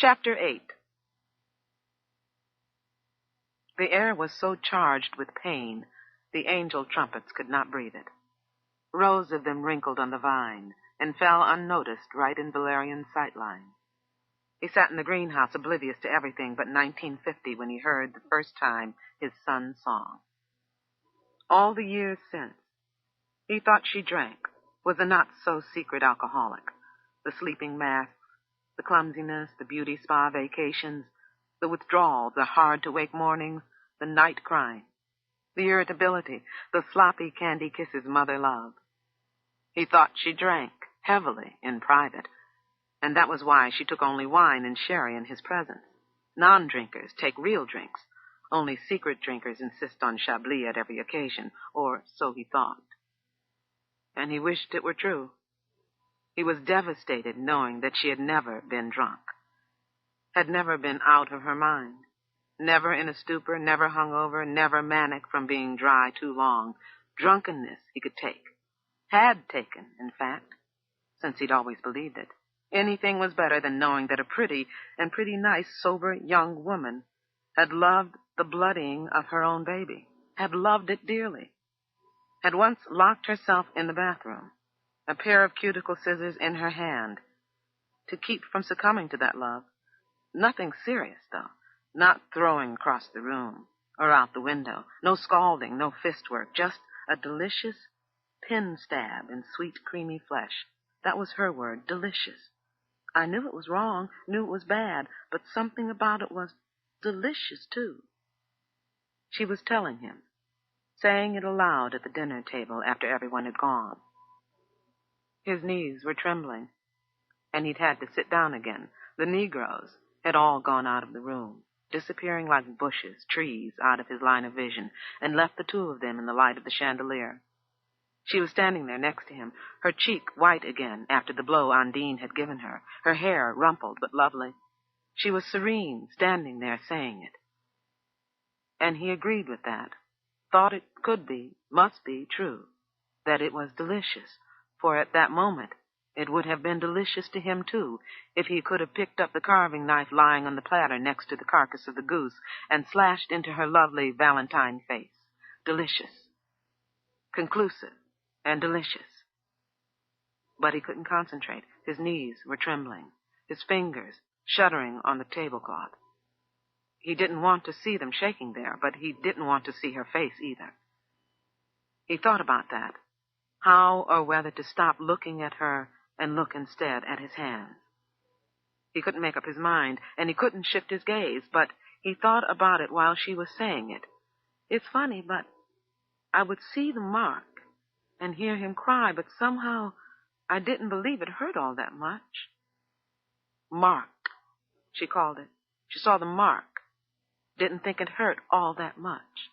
Chapter 8. The air was so charged with pain, the angel trumpets could not breathe it. Rows of them wrinkled on the vine and fell unnoticed right in Valerian's sightline. He sat in the greenhouse oblivious to everything but 1950 when he heard the first time his son's song. All the years since, he thought she drank, was a not-so-secret alcoholic. The sleeping masks, the clumsiness, the beauty spa vacations, the withdrawal, the hard-to-wake mornings, the night crying, the irritability, the sloppy candy kisses mother loved. He thought she drank heavily in private, and that was why she took only wine and sherry in his presence. Non-drinkers take real drinks. Only secret drinkers insist on Chablis at every occasion, or so he thought. And he wished it were true. He was devastated knowing that she had never been drunk, had never been out of her mind, never in a stupor, never hungover, never manic from being dry too long. Drunkenness he could take, had taken, in fact, since he'd always believed it. Anything was better than knowing that a pretty and pretty nice, sober young woman had loved the bloodying of her own baby, had loved it dearly, had once locked herself in the bathroom, a pair of cuticle scissors in her hand, to keep from succumbing to that love. Nothing serious, though. Not throwing across the room or out the window. No scalding, no fist work. Just a delicious pin stab in sweet, creamy flesh. That was her word, delicious. I knew it was wrong, knew it was bad, but something about it was delicious, too. She was telling him, saying it aloud at the dinner table after everyone had gone. His knees were trembling, and he'd had to sit down again. The Negroes had all gone out of the room, disappearing like bushes, trees, out of his line of vision, and left the two of them in the light of the chandelier. She was standing there next to him, her cheek white again after the blow Undine had given her, her hair rumpled but lovely. She was serene, standing there saying it. And he agreed with that, thought it could be, must be true, that it was delicious, for at that moment it would have been delicious to him, too, if he could have picked up the carving knife lying on the platter next to the carcass of the goose and slashed into her lovely Valentine face. Delicious. Conclusive and delicious. But he couldn't concentrate. His knees were trembling, his fingers shuddering on the tablecloth. He didn't want to see them shaking there, but he didn't want to see her face either. He thought about that, how or whether to stop looking at her and look instead at his hands. He couldn't make up his mind, and he couldn't shift his gaze, but he thought about it while she was saying it. It's funny, but I would see the mark and hear him cry, but somehow I didn't believe it hurt all that much. Mark, she called it. She saw the mark. Didn't think it hurt all that much.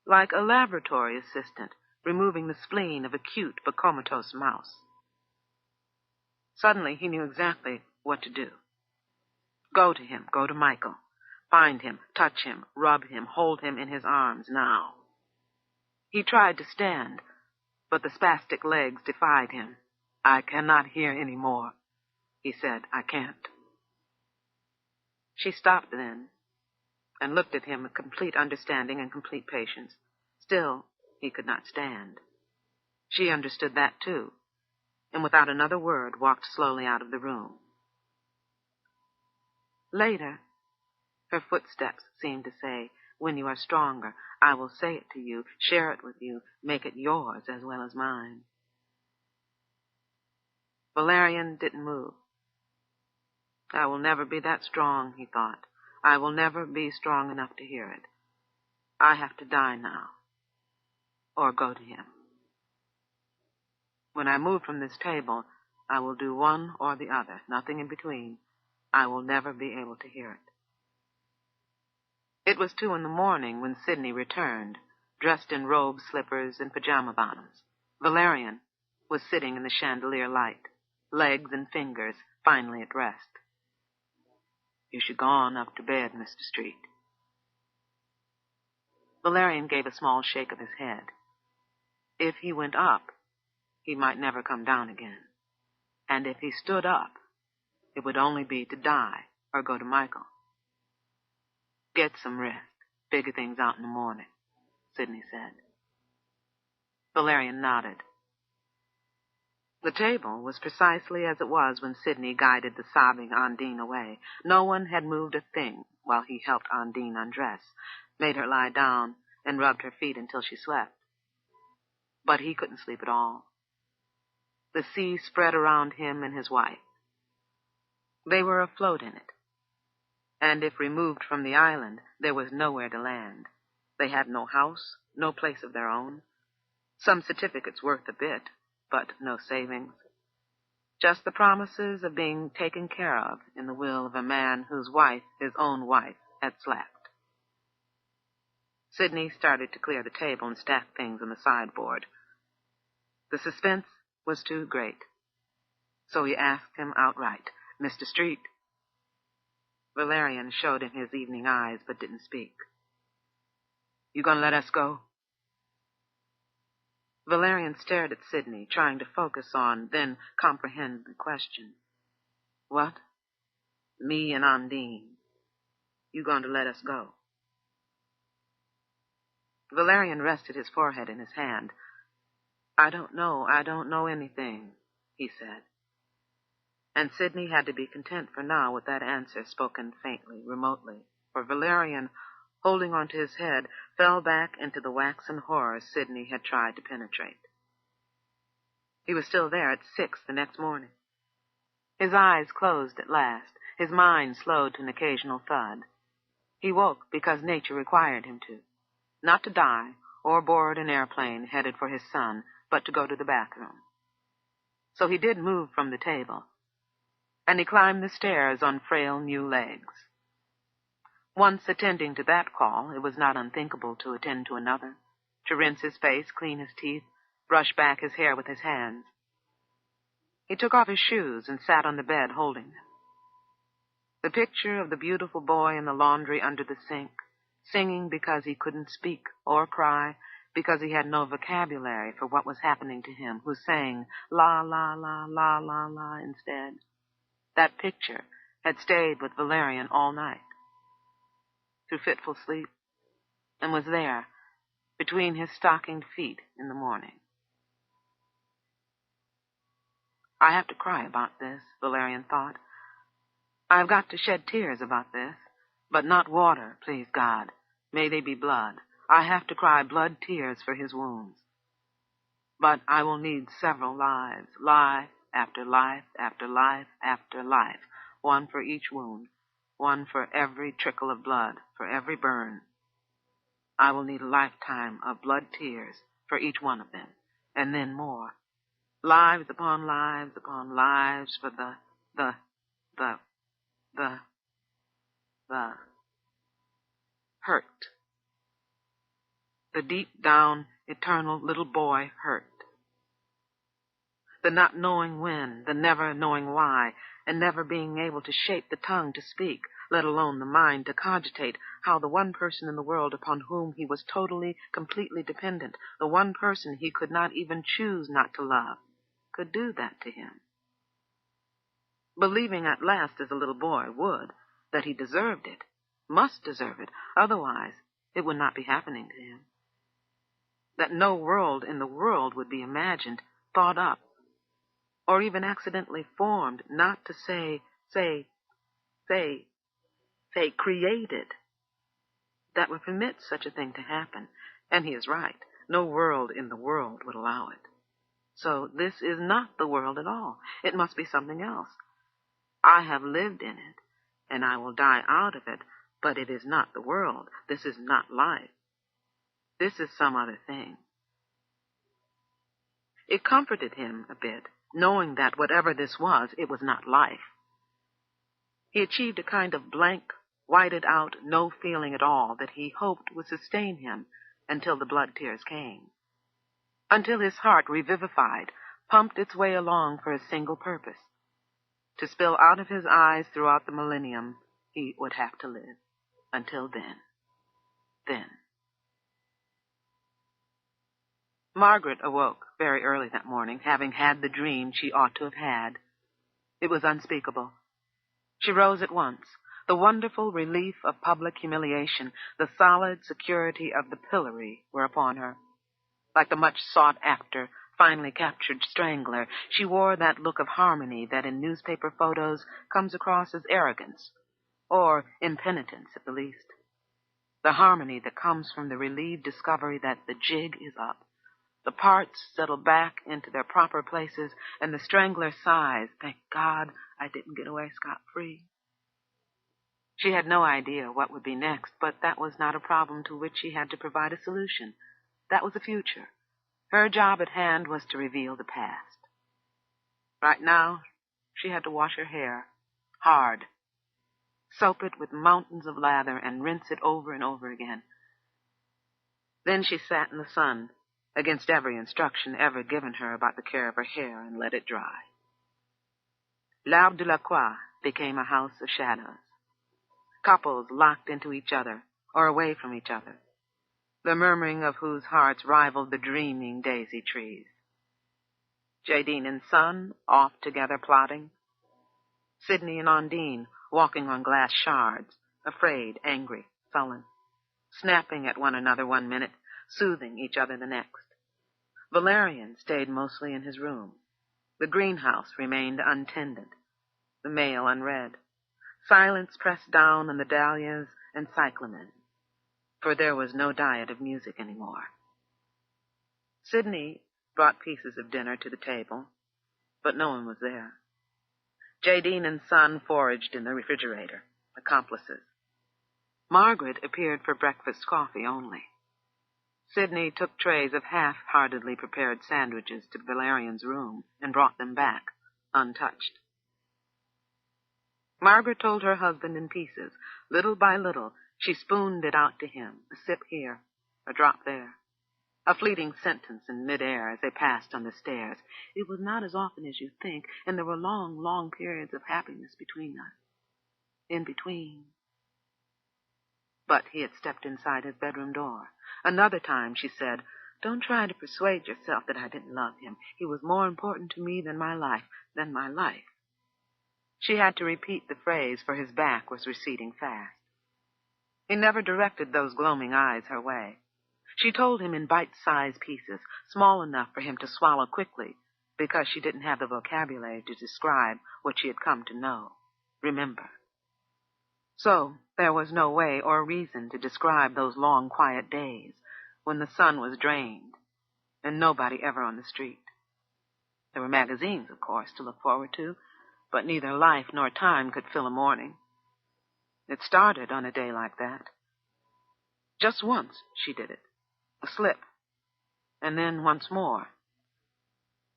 Like a laboratory assistant removing the spleen of a cute but comatose mouse. Suddenly he knew exactly what to do. Go to him, go to Michael. Find him, touch him, rub him, hold him in his arms now. He tried to stand, but the spastic legs defied him. I cannot hear any more, he said. I can't. She stopped then and looked at him with complete understanding and complete patience. Still, he could not stand. She understood that, too, and without another word walked slowly out of the room. Later, her footsteps seemed to say, when you are stronger, I will say it to you, share it with you, make it yours as well as mine. Valerian didn't move. I will never be that strong, he thought. I will never be strong enough to hear it. I have to die now, or go to him. When I move from this table, I will do one or the other, nothing in between. I will never be able to hear it. It was 2 a.m. when Sidney returned, dressed in robes, slippers, and pajama bottoms. Valerian was sitting in the chandelier light, legs and fingers finally at rest. You should go on up to bed, Mr. Street. Valerian gave a small shake of his head. If he went up, he might never come down again. And if he stood up, it would only be to die or go to Michael. Get some rest. Figure things out in the morning, Sidney said. Valerian nodded. The table was precisely as it was when Sidney guided the sobbing Undine away. No one had moved a thing while he helped Undine undress, made her lie down, and rubbed her feet until she slept. But he couldn't sleep at all. The sea spread around him and his wife. They were afloat in it. And if removed from the island, there was nowhere to land. They had no house, no place of their own. Some certificates worth a bit, but no savings. Just the promises of being taken care of in the will of a man whose wife, his own wife, had slept. Sidney started to clear the table and stack things on the sideboard. The suspense was too great. So he asked him outright, "Mr. Street?" Valerian showed him his evening eyes, but didn't speak. "You gonna let us go?" Valerian stared at Sidney, trying to focus on, then comprehend the question. "What? Me and Undine. You going to let us go?" Valerian rested his forehead in his hand. I don't know anything," he said. And Sidney had to be content for now with that answer spoken faintly, remotely, for Valerian, holding onto his head, fell back into the waxen horror Sidney had tried to penetrate. He was still there at 6 the next morning. His eyes closed at last, his mind slowed to an occasional thud. He woke because nature required him to, not to die or board an airplane headed for his son, but to go to the bathroom. So he did move from the table, and he climbed the stairs on frail new legs. Once attending to that call, it was not unthinkable to attend to another, to rinse his face, clean his teeth, brush back his hair with his hands. He took off his shoes and sat on the bed holding them. The picture of the beautiful boy in the laundry under the sink, singing because he couldn't speak or cry, because he had no vocabulary for what was happening to him, who sang la, la, la, la, la, la instead. That picture had stayed with Valerian all night, through fitful sleep, and was there, between his stockinged feet in the morning. I have to cry about this, Valerian thought. I've got to shed tears about this, but not water, please God. May they be blood. I have to cry blood tears for his wounds. But I will need several lives, life after life after life after life, one for each wound, one for every trickle of blood, for every burn. I will need a lifetime of blood tears for each one of them, and then more. Lives upon lives upon lives for the hurt. The deep down, eternal little boy hurt. The not knowing when, the never knowing why, and never being able to shape the tongue to speak, let alone the mind to cogitate how the one person in the world upon whom he was totally, completely dependent, the one person he could not even choose not to love, could do that to him. Believing at last, as a little boy would, that he deserved it, must deserve it, otherwise it would not be happening to him. That no world in the world would be imagined, thought up, or even accidentally formed, not to say created, that would permit such a thing to happen. And he is right. No world in the world would allow it. So this is not the world at all. It must be something else. I have lived in it, and I will die out of it, but it is not the world. This is not life. This is some other thing. It comforted him a bit, knowing that whatever this was, it was not life. He achieved a kind of blank, whited out, no feeling at all that he hoped would sustain him until the blood tears came. Until his heart, revivified, pumped its way along for a single purpose. To spill out of his eyes throughout the millennium, he would have to live. Until then. Margaret awoke very early that morning, having had the dream she ought to have had. It was unspeakable. She rose at once. The wonderful relief of public humiliation, the solid security of the pillory were upon her. Like the much-sought-after, finely captured strangler, she wore that look of harmony that in newspaper photos comes across as arrogance, or impenitence at the least. The harmony that comes from the relieved discovery that the jig is up. The parts settle back into their proper places, and the strangler sighs, "Thank God I didn't get away scot-free." She had no idea what would be next, but that was not a problem to which she had to provide a solution. That was the future. Her job at hand was to reveal the past. Right now, she had to wash her hair, hard, soap it with mountains of lather, and rinse it over and over again. Then she sat in the sun, against every instruction ever given her about the care of her hair, and let it dry. L'Arbre de la Croix became a house of shadows. Couples locked into each other, or away from each other, the murmuring of whose hearts rivaled the dreaming daisy trees. Jadine and Son off together plotting. Sidney and Ondine walking on glass shards, afraid, angry, sullen, snapping at one another one minute, soothing each other the next. Valerian stayed mostly in his room. The greenhouse remained untended, the mail unread. Silence pressed down on the dahlias and cyclamen, for there was no diet of music anymore. Sidney brought pieces of dinner to the table, but no one was there. Jadine and Son foraged in the refrigerator, accomplices. Margaret appeared for breakfast coffee only. Sidney took trays of half-heartedly prepared sandwiches to Valerian's room and brought them back, untouched. Margaret told her husband in pieces. Little by little, she spooned it out to him, a sip here, a drop there, a fleeting sentence in midair as they passed on the stairs. It was not as often as you think, and there were long, long periods of happiness between us. In between. But he had stepped inside his bedroom door. Another time she said, "Don't try to persuade yourself that I didn't love him. He was more important to me than my life, She had to repeat the phrase, for his back was receding fast. He never directed those gloaming eyes her way. She told him in bite-sized pieces, small enough for him to swallow quickly, because she didn't have the vocabulary to describe what she had come to know, remember. So there was no way or reason to describe those long, quiet days when the sun was drained and nobody ever on the street. There were magazines, of course, to look forward to, but neither life nor time could fill a morning. It started on a day like that. Just once she did it, a slip, and then once more.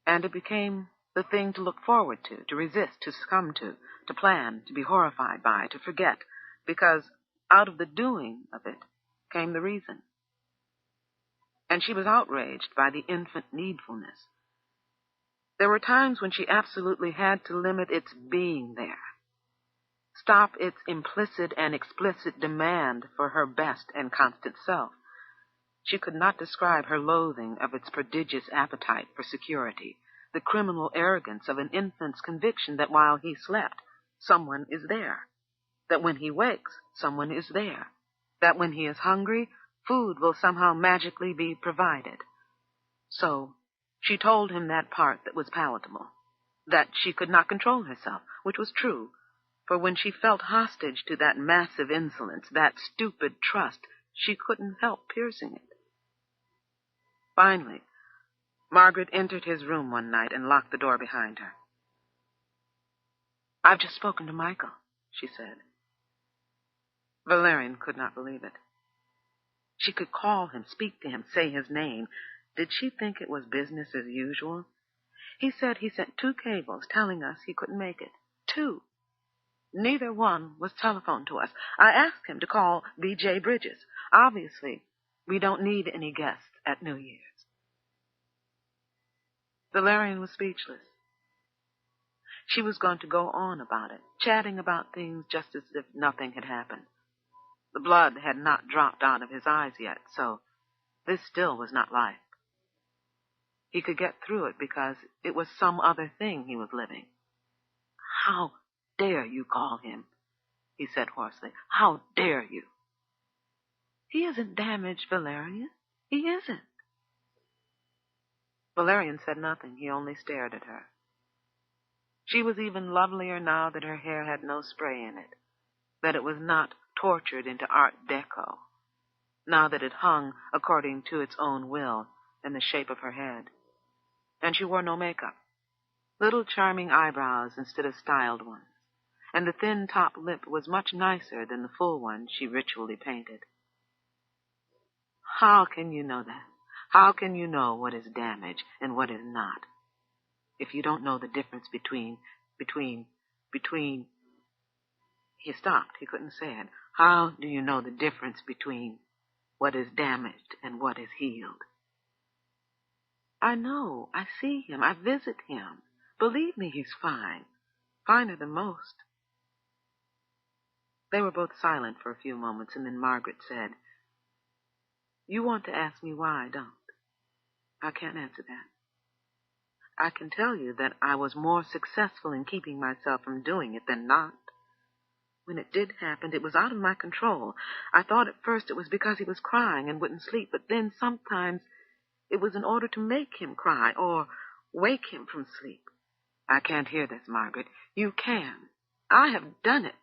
And it became the thing to look forward to resist, to succumb to plan, to be horrified by, to forget, because out of the doing of it came the reason. And she was outraged by the infant needfulness. There were times when she absolutely had to limit its being there, stop its implicit and explicit demand for her best and constant self. She could not describe her loathing of its prodigious appetite for security, the criminal arrogance of an infant's conviction that while he slept, someone is there, that when he wakes, someone is there, that when he is hungry, food will somehow magically be provided. So she told him that part that was palatable, that she could not control herself, which was true, for when she felt hostage to that massive insolence, that stupid trust, she couldn't help piercing it. Finally, Margaret entered his room one night and locked the door behind her. "I've just spoken to Michael," she said. Valerian could not believe it. She could call him, speak to him, say his name. Did she think it was business as usual? He said he sent 2 cables telling us he couldn't make it. 2. Neither one was telephoned to us. I asked him to call B.J. Bridges. Obviously, we don't need any guests at New Year's. Valerian was speechless. She was going to go on about it, chatting about things just as if nothing had happened. The blood had not dropped out of his eyes yet, so this still was not life. He could get through it because it was some other thing he was living. How dare you call him?" he said hoarsely. "How dare you?" "He isn't damaged, Valerian. He isn't." Valerian said nothing. He only stared at her. She was even lovelier now that her hair had no spray in it, that it was not tortured into Art Deco, now that it hung according to its own will in the shape of her head. And she wore no makeup, little charming eyebrows instead of styled ones, and the thin top lip was much nicer than the full one she ritually painted. "How can you know that? How can you know what is damage and what is not? If you don't know the difference between... He stopped. He couldn't say it. "How do you know the difference between what is damaged and what is healed?" "I know. I see him. I visit him. Believe me, he's fine. Finer than most." They were both silent for a few moments, and then Margaret said, "You want to ask me why I don't. I can't answer that. I can tell you that I was more successful in keeping myself from doing it than not. When it did happen, it was out of my control. I thought at first it was because he was crying and wouldn't sleep, but then sometimes it was in order to make him cry or wake him from sleep. I can't hear this, Margaret. You can. I have done it,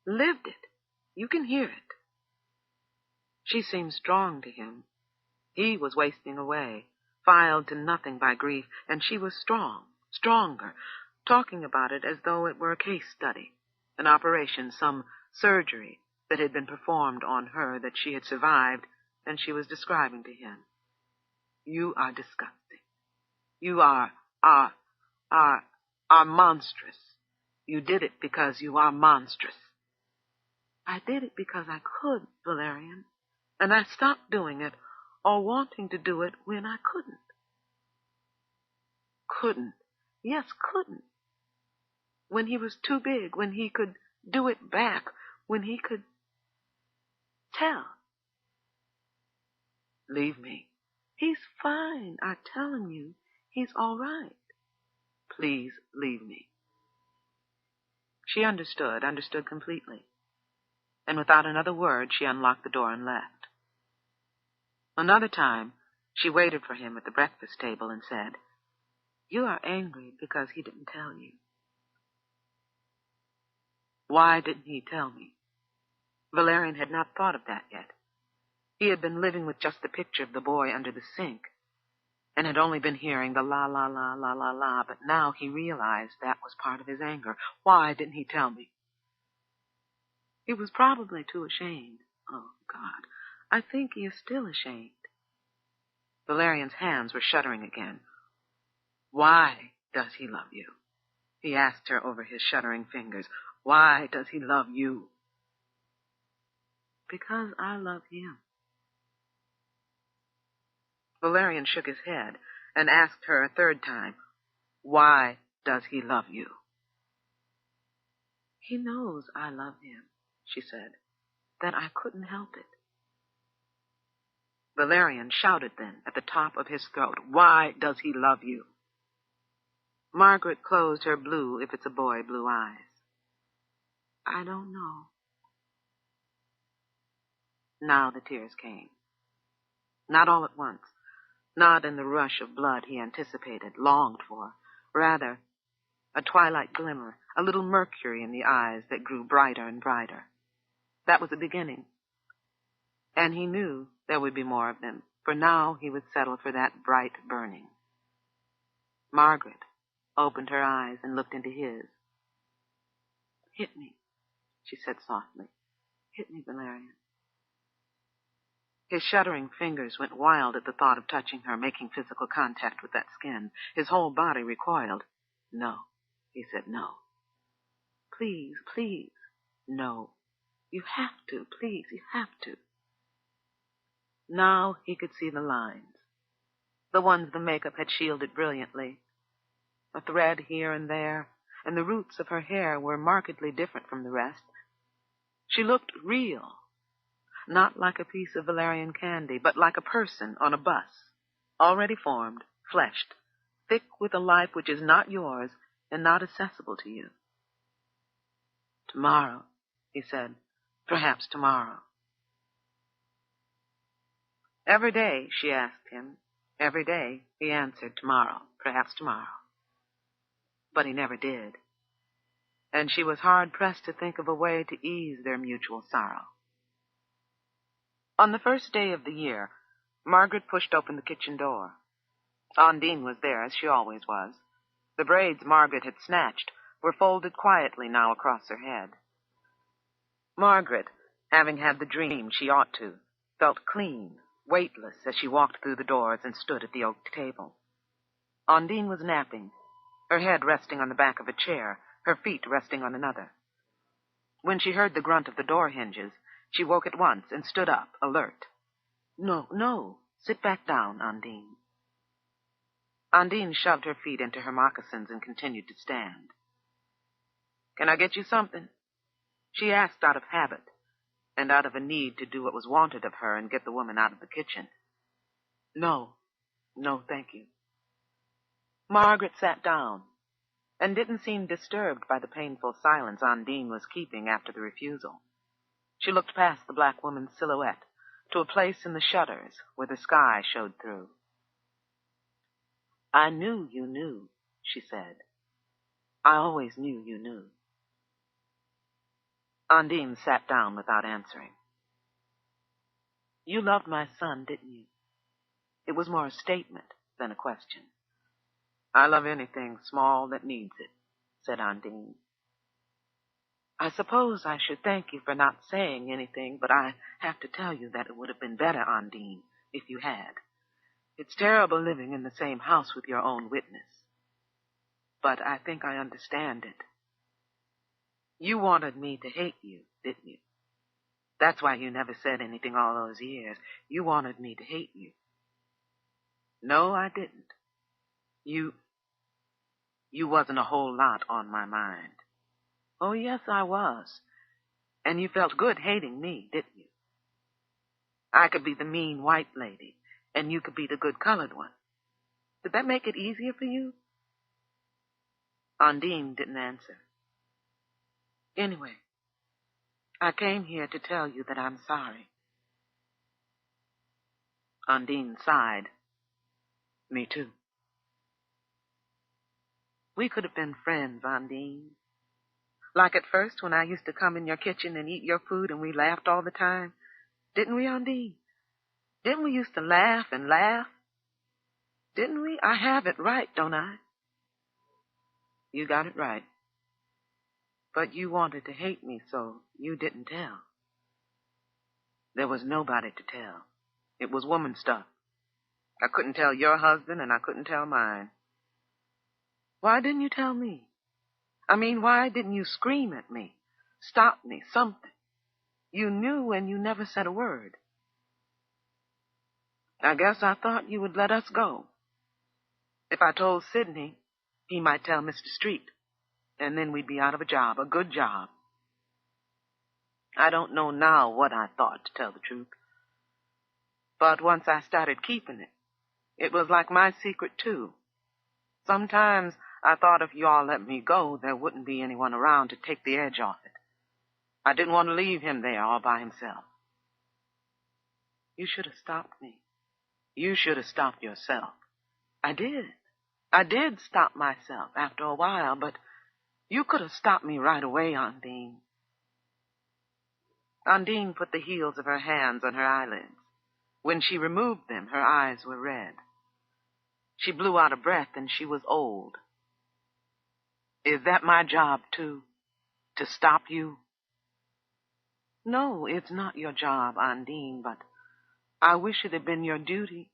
lived it. You can hear it." She seemed strong to him. He was wasting away, filed to nothing by grief, and she was strong, stronger, talking about it as though it were a case study, an operation, some surgery that had been performed on her that she had survived, and she was describing to him. "You are disgusting. You are monstrous. You did it because you are monstrous." "I did it because I could, Valerian, and I stopped doing it or wanting to do it when I couldn't." "Couldn't?" "Yes, couldn't. When he was too big, when he could do it back, when he could tell." "Leave me." "He's fine. I'm telling you, he's all right." "Please leave me." She understood completely. And without another word, she unlocked the door and left. Another time, she waited for him at the breakfast table and said, "You are angry because he didn't tell you." Why didn't he tell me? Valerian had not thought of that yet. He had been living with just the picture of the boy under the sink, and had only been hearing the la, la, la, la, la, la, but now he realized that was part of his anger. Why didn't he tell me? He was probably too ashamed. Oh, God, I think he is still ashamed. Valerian's hands were shuddering again. "Why does he love you?" he asked her over his shuddering fingers. "Why does he love you?" "Because I love him." Valerian shook his head and asked her a third time, "Why does he love you?" "He knows I love him," she said, "that I couldn't help it." Valerian shouted then at the top of his throat, "Why does he love you?" Margaret closed her blue, if it's a boy, blue eyes. "I don't know." Now the tears came. Not all at once. Not in the rush of blood he anticipated, longed for. Rather, a twilight glimmer, a little mercury in the eyes that grew brighter and brighter. That was the beginning. And he knew there would be more of them, for now he would settle for that bright burning. Margaret opened her eyes and looked into his. "Hit me," she said softly. "Hit me, Valerian." His shuddering fingers went wild at the thought of touching her, making physical contact with that skin. His whole body recoiled. "No," he said, "no." "Please, please." "No. You have to, please, you have to." Now he could see the lines, the ones the makeup had shielded brilliantly. A thread here and there, and the roots of her hair were markedly different from the rest. She looked real. Not like a piece of Valerian candy, but like a person on a bus, already formed, fleshed, thick with a life which is not yours and not accessible to you. Tomorrow, he said. Perhaps tomorrow. Every day, she asked him. Every day, he answered, tomorrow, perhaps tomorrow. But he never did. And she was hard-pressed to think of a way to ease their mutual sorrow. On the first day of the year, Margaret pushed open the kitchen door. Undine was there, as she always was. The braids Margaret had snatched were folded quietly now across her head. Margaret, having had the dream she ought to, felt clean, weightless as she walked through the doors and stood at the oak table. Undine was napping, her head resting on the back of a chair, her feet resting on another. When she heard the grunt of the door hinges, she woke at once and stood up, alert. No, no, sit back down, Undine. Undine shoved her feet into her moccasins and continued to stand. Can I get you something? She asked out of habit, and out of a need to do what was wanted of her and get the woman out of the kitchen. No, thank you. Margaret sat down, and didn't seem disturbed by the painful silence Undine was keeping after the refusal. She looked past the black woman's silhouette to a place in the shutters where the sky showed through. I knew you knew, she said. I always knew you knew. Undine sat down without answering. You loved my son, didn't you? It was more a statement than a question. I love anything small that needs it, said Undine. I suppose I should thank you for not saying anything, but I have to tell you that it would have been better, Undine, if you had. It's terrible living in the same house with your own witness. But I think I understand it. You wanted me to hate you, didn't you? That's why you never said anything all those years. You wanted me to hate you. No, I didn't. You wasn't a whole lot on my mind. Oh, yes, I was. And you felt good hating me, didn't you? I could be the mean white lady, and you could be the good colored one. Did that make it easier for you? Undine didn't answer. Anyway, I came here to tell you that I'm sorry. Undine sighed. Me too. We could have been friends, Undine. Like at first when I used to come in your kitchen and eat your food and we laughed all the time. Didn't we, Undine? Didn't we used to laugh and laugh? Didn't we? I have it right, don't I? You got it right. But you wanted to hate me, so you didn't tell. There was nobody to tell. It was woman stuff. I couldn't tell your husband, and I couldn't tell mine. Why didn't you tell me? I mean, why didn't you scream at me? Stop me, something. You knew and you never said a word. I guess I thought you would let us go. If I told Sidney, he might tell Mr. Street, and then we'd be out of a job, a good job. I don't know now what I thought, to tell the truth. But once I started keeping it, it was like my secret, too. Sometimes I thought if you all let me go, there wouldn't be anyone around to take the edge off it. I didn't want to leave him there all by himself. You should have stopped me. You should have stopped yourself. I did. I did stop myself after a while, but you could have stopped me right away, Undine. Undine put the heels of her hands on her eyelids. When she removed them, her eyes were red. She blew out a breath, and she was old. Is that my job, too? To stop you? No, it's not your job, Undine, but I wish it had been your duty.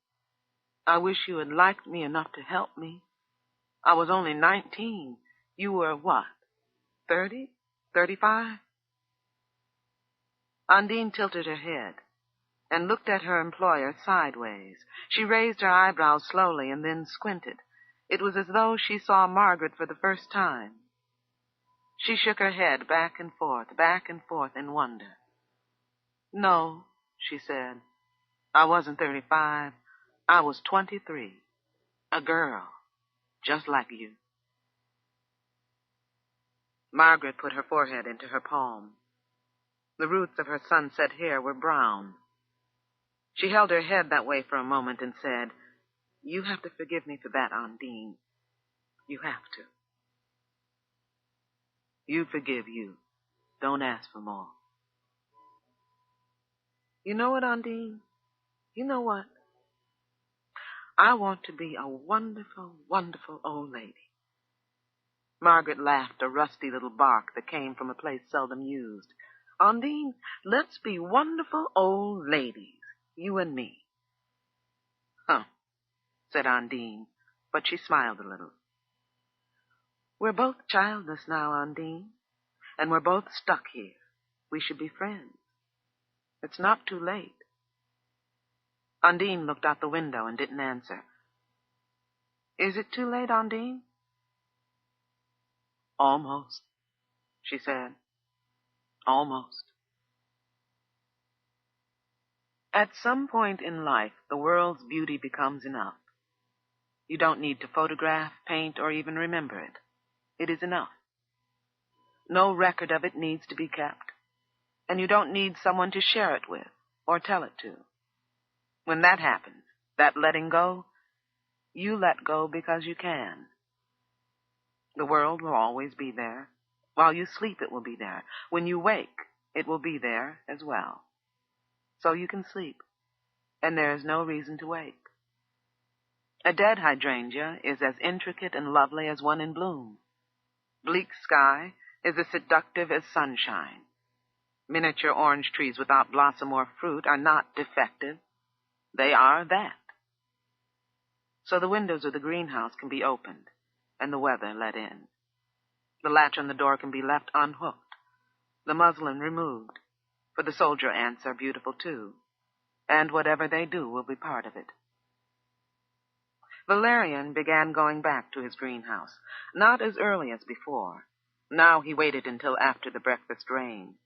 I wish you had liked me enough to help me. I was only 19. You were what, 30? 35? Undine tilted her head and looked at her employer sideways. She raised her eyebrows slowly and then squinted. It was as though she saw Margaret for the first time. She shook her head back and forth in wonder. No, she said. I wasn't 35. I was 23. A girl, just like you. Margaret put her forehead into her palm. The roots of her sunset hair were brown. She held her head that way for a moment and said, "You have to forgive me for that, Undine. You have to." "You forgive you. Don't ask for more." "You know what, Undine? You know what? I want to be a wonderful, wonderful old lady." Margaret laughed a rusty little bark that came from a place seldom used. "Undine, let's be wonderful old ladies, you and me." "Huh," said Undine, but she smiled a little. "We're both childless now, Undine, and we're both stuck here. We should be friends. It's not too late." Undine looked out the window and didn't answer. "Is it too late, Undine?" "Almost," she said. "Almost." At some point in life, the world's beauty becomes enough. You don't need to photograph, paint, or even remember it. It is enough. No record of it needs to be kept, and you don't need someone to share it with or tell it to. When that happens, that letting go, you let go because you can. The world will always be there. While you sleep, it will be there. When you wake, it will be there as well. So you can sleep, and there is no reason to wake. A dead hydrangea is as intricate and lovely as one in bloom. Bleak sky is as seductive as sunshine. Miniature orange trees without blossom or fruit are not defective. They are that. So the windows of the greenhouse can be opened, and the weather let in. The latch on the door can be left unhooked, the muslin removed, for the soldier ants are beautiful too, and whatever they do will be part of it. Valerian began going back to his greenhouse, not as early as before. Now he waited until after the breakfast rain.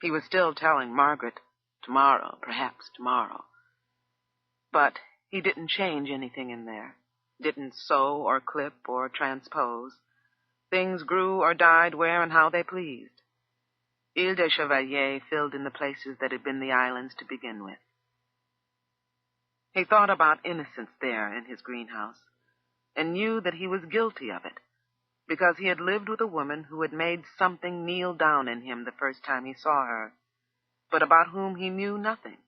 He was still telling Margaret, tomorrow, perhaps tomorrow. But he didn't change anything in there, didn't sew or clip or transpose. Things grew or died where and how they pleased. Ile des Chevaliers filled in the places that had been the islands to begin with. He thought about innocence there in his greenhouse, and knew that he was guilty of it, because he had lived with a woman who had made something kneel down in him the first time he saw her, but about whom he knew nothing.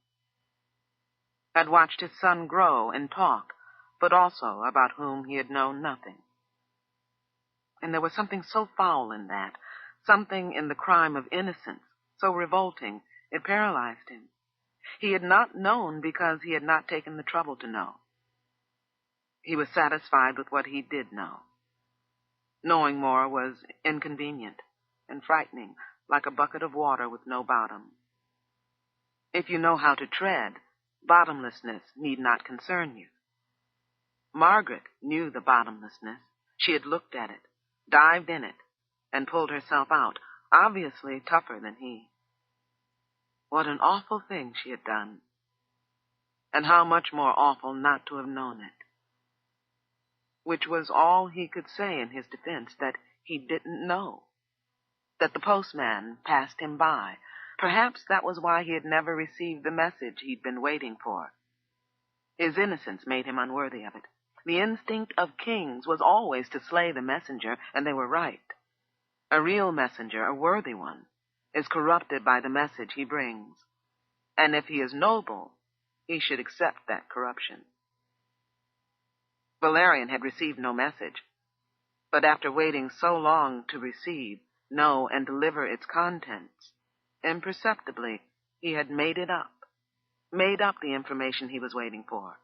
Had watched his son grow and talk, but also about whom he had known nothing. And there was something so foul in that, something in the crime of innocence, so revolting, it paralyzed him. He had not known because he had not taken the trouble to know. He was satisfied with what he did know. Knowing more was inconvenient and frightening, like a bucket of water with no bottom. If you know how to tread, bottomlessness need not concern you. Margaret knew the bottomlessness. She had looked at it, dived in it, and pulled herself out, obviously tougher than he. What an awful thing she had done, and how much more awful not to have known it. Which was all he could say in his defense, that he didn't know, that the postman passed him by. Perhaps that was why he had never received the message he'd been waiting for. His innocence made him unworthy of it. The instinct of kings was always to slay the messenger, and they were right. A real messenger, a worthy one, is corrupted by the message he brings, and if he is noble, he should accept that corruption. Valerian had received no message, but after waiting so long to receive, know, and deliver its contents, imperceptibly he had made up the information he was waiting for,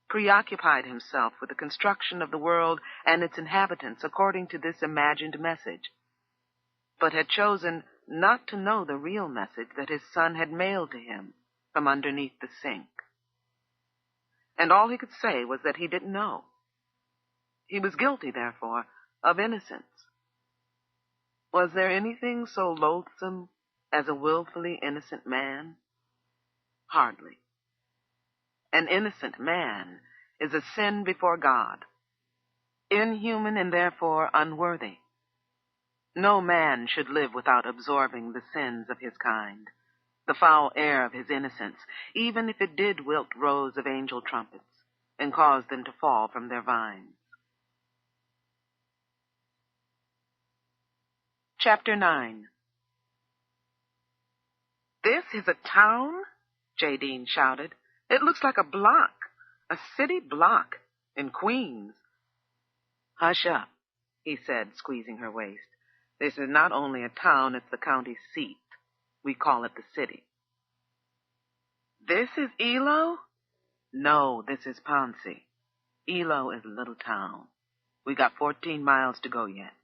preoccupied himself with the construction of the world and its inhabitants according to this imagined message, but had chosen not to know the real message that his son had mailed to him from underneath the sink. And all he could say was that he didn't know. He was guilty, therefore, of innocence. Was there anything so loathsome as a willfully innocent man? Hardly. An innocent man is a sin before God, inhuman and therefore unworthy. No man should live without absorbing the sins of his kind, the foul air of his innocence, even if it did wilt rows of angel trumpets and cause them to fall from their vines. Chapter 9. "This is a town?" Jadine shouted. "It looks like a block, a city block, in Queens." "Hush up," he said, squeezing her waist. "This is not only a town, it's the county seat. We call it the city." "This is Elo?" "No, this is Ponce. Elo is a little town. We got 14 miles to go yet."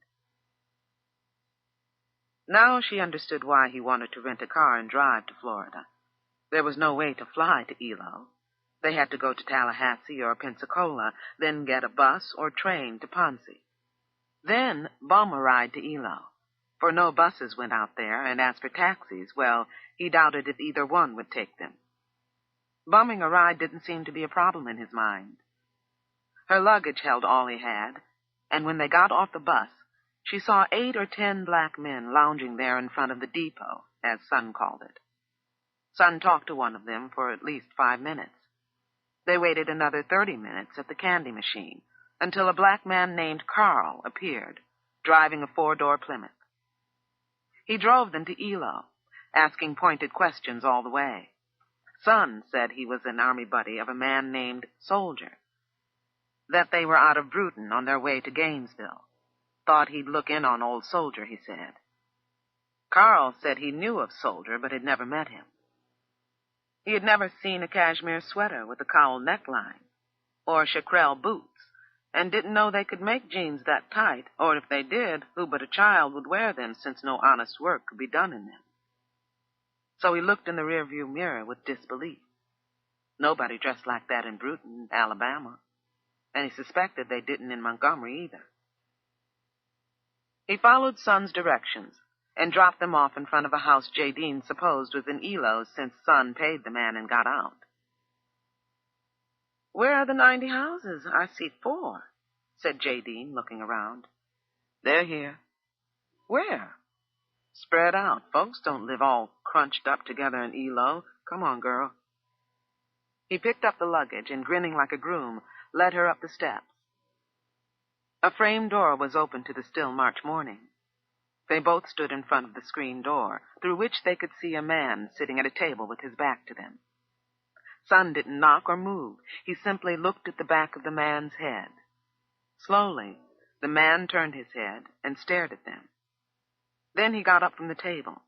Now she understood why he wanted to rent a car and drive to Florida. There was no way to fly to Elo. They had to go to Tallahassee or Pensacola, then get a bus or train to Ponce. Then bum a ride to Elo, for no buses went out there, and as for taxis, well, he doubted if either one would take them. Bumming a ride didn't seem to be a problem in his mind. Her luggage held all he had, and when they got off the bus, she saw 8 or 10 black men lounging there in front of the depot, as Son called it. Son talked to one of them for at least 5 minutes. They waited another 30 minutes at the candy machine until a black man named Carl appeared, driving a 4-door Plymouth. He drove them to Elo, asking pointed questions all the way. Son said he was an army buddy of a man named Soldier, that they were out of Bruton on their way to Gainesville. Thought he'd look in on old Soldier, he said. Carl said he knew of Soldier, but had never met him. He had never seen a cashmere sweater with a cowl neckline, or chaparral boots, and didn't know they could make jeans that tight, or if they did, who but a child would wear them, since no honest work could be done in them. So he looked in the rearview mirror with disbelief. Nobody dressed like that in Bruton, Alabama, and he suspected they didn't in Montgomery either. He followed Son's directions and dropped them off in front of a house Jadine supposed was in Elo, since Son paid the man and got out. "Where are the 90 houses? I see 4, said Jadine, looking around. "They're here." "Where?" "Spread out. Folks don't live all crunched up together in Elo. Come on, girl." He picked up the luggage and, grinning like a groom, led her up the steps. A frame door was open to the still March morning. They both stood in front of the screen door, through which they could see a man sitting at a table with his back to them. Son didn't knock or move. He simply looked at the back of the man's head. Slowly, the man turned his head and stared at them. Then he got up from the table.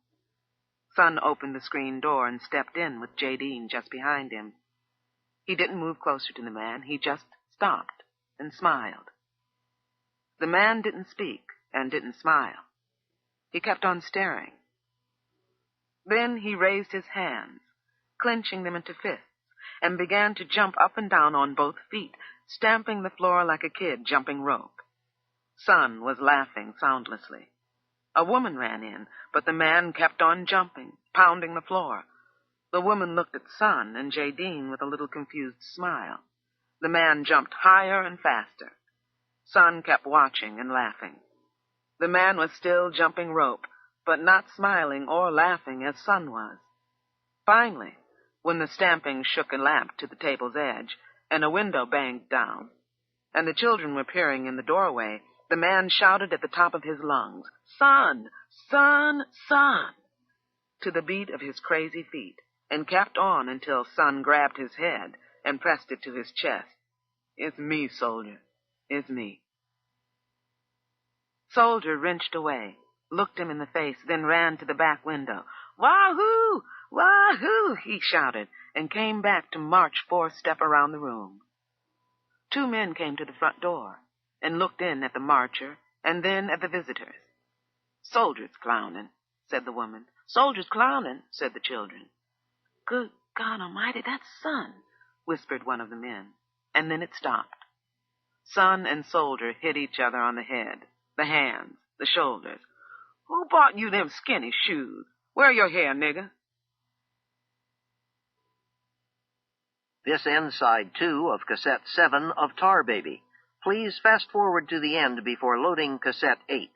Son opened the screen door and stepped in with Jadine just behind him. He didn't move closer to the man. He just stopped and smiled. The man didn't speak and didn't smile. He kept on staring. Then he raised his hands, clenching them into fists, and began to jump up and down on both feet, stamping the floor like a kid jumping rope. Son was laughing soundlessly. A woman ran in, but the man kept on jumping, pounding the floor. The woman looked at Son and Jadine with a little confused smile. The man jumped higher and faster. Son kept watching and laughing. The man was still jumping rope, but not smiling or laughing as Son was. Finally, when the stamping shook a lamp to the table's edge, and a window banged down, and the children were peering in the doorway, the man shouted at the top of his lungs, "Son! Son! Son!" to the beat of his crazy feet, and kept on until Son grabbed his head and pressed it to his chest. "It's me, Soldier. It's me." Soldier wrenched away, looked him in the face, then ran to the back window. "Wahoo! Wahoo!" he shouted, and came back to march 4 steps around the room. 2 men came to the front door and looked in at the marcher and then at the visitors. "Soldier's clowning," said the woman. "Soldier's clowning," said the children. "Good God Almighty, that's Son," whispered one of the men, and then it stopped. Son and Soldier hit each other on the head, the hands, the shoulders. "Who bought you them skinny shoes? Where your hair, nigger?" This ends side 2 of cassette 7 of Tar Baby. Please fast forward to the end before loading cassette 8.